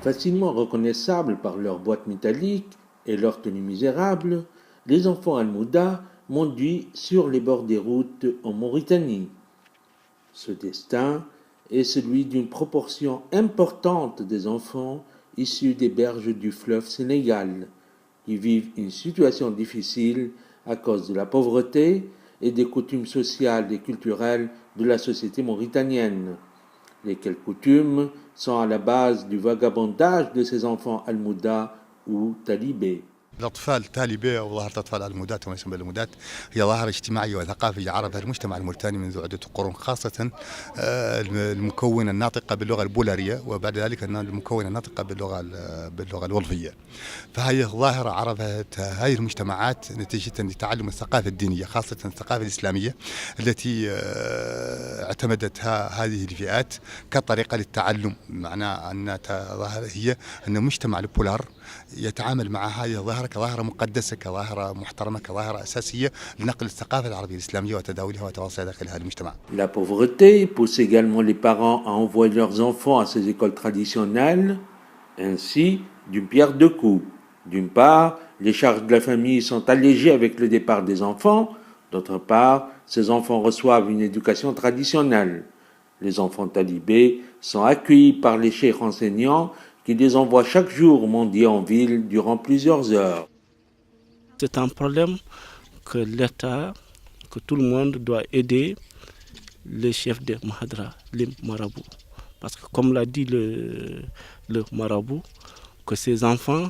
Facilement reconnaissables par leur boîte métallique et leur tenue misérable, les enfants Al-Mouda m'enduit sur les bords des routes en Mauritanie. Ce destin est celui d'une proportion importante des enfants issus des berges du fleuve Sénégal, qui vivent une situation difficile à cause de la pauvreté et des coutumes sociales et culturelles de la société mauritanienne, lesquelles coutumes sont à la base du vagabondage de ces enfants Al-Mouda ou talibés. الأطفال التالبة أو ظاهرة أطفال المودات وما يسمى بالمودات هي ظاهرة اجتماعية وثقافية عرفها المجتمع الموريتاني منذ عدة قرون، خاصة المكونة الناطقة باللغة البولارية وبعد ذلك المكونة الناطقة باللغة الولفية. فهي ظاهرة عرفتها هذه المجتمعات نتيجة لتعلم الثقافة الدينية خاصة الثقافة الإسلامية التي اعتمدتها هذه الفئات كطريقة للتعلم، معناه أن هي أن مجتمع البولار يتعامل مع هذه الظاهرة كظاهرة مقدسة، كظاهرة محترمة، كظاهرة أساسية لنقل الثقافة العربية الإسلامية وتداولها وتواصلها داخل هذا المجتمع. La pauvreté pousse également les parents à envoyer leurs enfants à ces écoles traditionnelles, ainsi d'une pierre deux coups. D'une part, les charges de la famille sont allégées avec le départ des enfants. D'autre part, ces enfants reçoivent une éducation traditionnelle. Les enfants talibés sont accueillis par les cheikhs enseignants qui les envoient chaque jour mendier en ville durant plusieurs heures. C'est un problème que l'État, que tout le monde doit aider les chefs de Mahadra, les marabouts. Parce que comme l'a dit le marabout, que ces enfants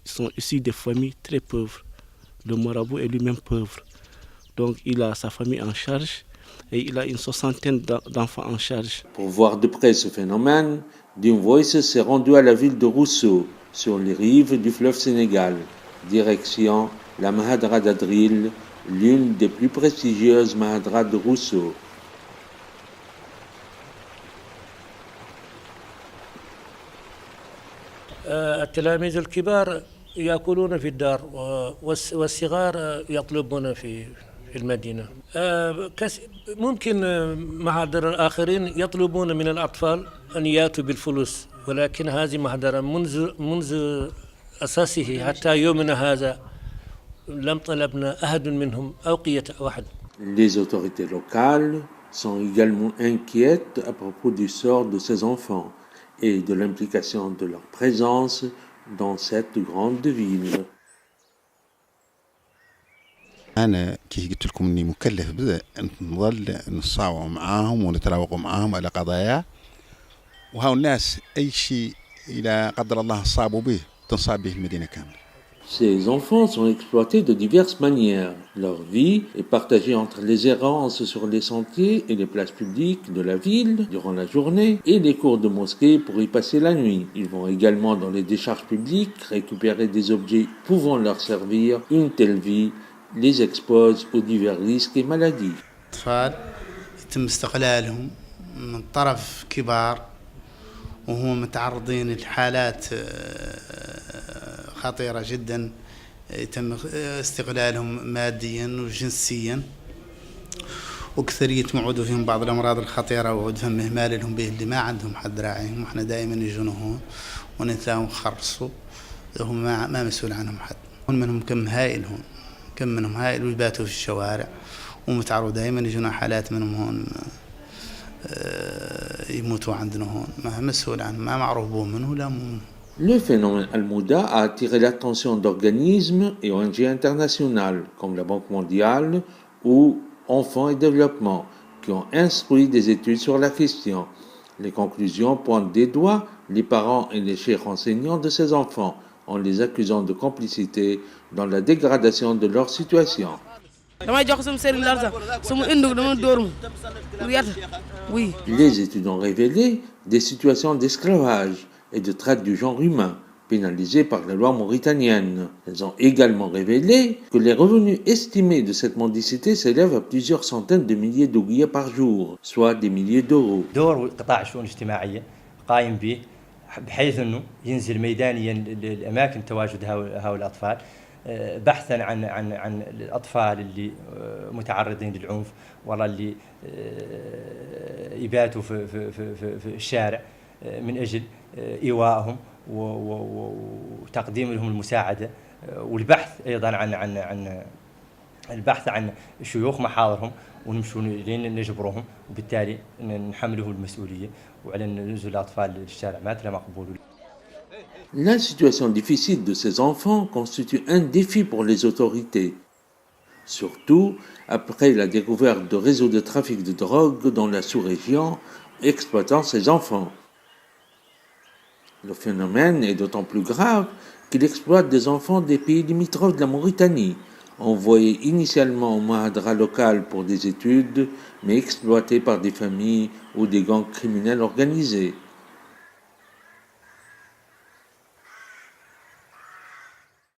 sont issus de familles très pauvres. Le marabout est lui-même pauvre. Donc il a sa famille en charge et il a une soixantaine d'enfants en charge. Pour voir de près ce phénomène, Dim Voice s'est rendu à la ville de Rousseau, sur les rives du fleuve Sénégal, direction la Mahadra d'Adril, l'une des plus prestigieuses Mahadras de Rousseau. التلاميذ الكبار يأكلون في الدار والصغار يطلبون في المدينة. ممكن محاضر الآخرين يطلبون من الأطفال أن يأتوا بالفلوس، ولكن هذه محاضرة منذ أساسه حتى يومنا هذا لم طلبنا أحد منهم أوقية واحد. Les autorités locales sont également inquiètes à propos du sort de ces enfants et de l'implication de leur présence dans cette grande ville. أنا كي قلت لكم إني مكلف بذا نظل نصاوع معاهم ونتراوق معاهم على قضايا، وهاو الناس أي شيء إلى قدر الله صابوا به تنصاب به المدينة كاملة. Ces enfants sont exploités de diverses manières. Leur vie est partagée entre les errances sur les sentiers et les places publiques de la ville durant la journée et les cours de mosquée pour y passer la nuit. Ils vont également dans les décharges publiques récupérer des objets pouvant leur servir. Une telle vie les expose aux divers risques et maladies. يتم استغلالهم من طرف كبار وهم متعرضين لحالات خطيرة جدا، يتم استغلالهم ماديا وجنسيا، وكثرية موعود فيهم بعض الأمراض الخطيرة وعودهم إهمال لهم به اللي ما عندهم حد راعيهم، وإحنا دائما يجون هون ونتلاهم خرصوا هم ما مسؤول عنهم حد. منهم كم هائل هون، كم منهم هائل ويباتوا في الشوارع ومتعرض دائما يجونا حالات منهم هون يموتوا عندنا هون، ما مسؤول عنهم، ما معروف بهم منه ولا منه. Le phénomène Al-Mouda a attiré l'attention d'organismes et ONG internationales comme la Banque mondiale ou Enfants et Développement qui ont instruit des études sur la question. Les conclusions pointent des doigts les parents et les chefs enseignants de ces enfants en les accusant de complicité dans la dégradation de leur situation. Les études ont révélé des situations d'esclavage et de traite du genre humain, pénalisées par la loi mauritanienne. Elles ont également révélé que les revenus estimés de cette mendicité s'élèvent à plusieurs centaines de milliers d'ouguiya par jour, soit des milliers d'euros. بحيث أنه ينزل ميدانيا لأماكن تواجد هؤلاء الأطفال بحثا عن الأطفال اللي متعرضين للعنف ولا اللي يباتوا في الشارع من أجل إيوائهم وتقديم لهم المساعدة والبحث أيضا عن البحث عن شيوخ محاضرهم ونمشوا لين نجبروهم وبالتالي نحملهم المسؤولية وعلى نزول الأطفال للشارع ما مقبول. La situation difficile de ces enfants constitue un défi pour les autorités, surtout après la découverte de réseaux de trafic de drogue dans la sous-région exploitant ces enfants. Le phénomène est d'autant plus grave qu'il exploite des enfants des pays limitrophes de la Mauritanie, envoyés initialement au Mahadra local pour des études, mais exploités par des familles ou des gangs criminels organisés.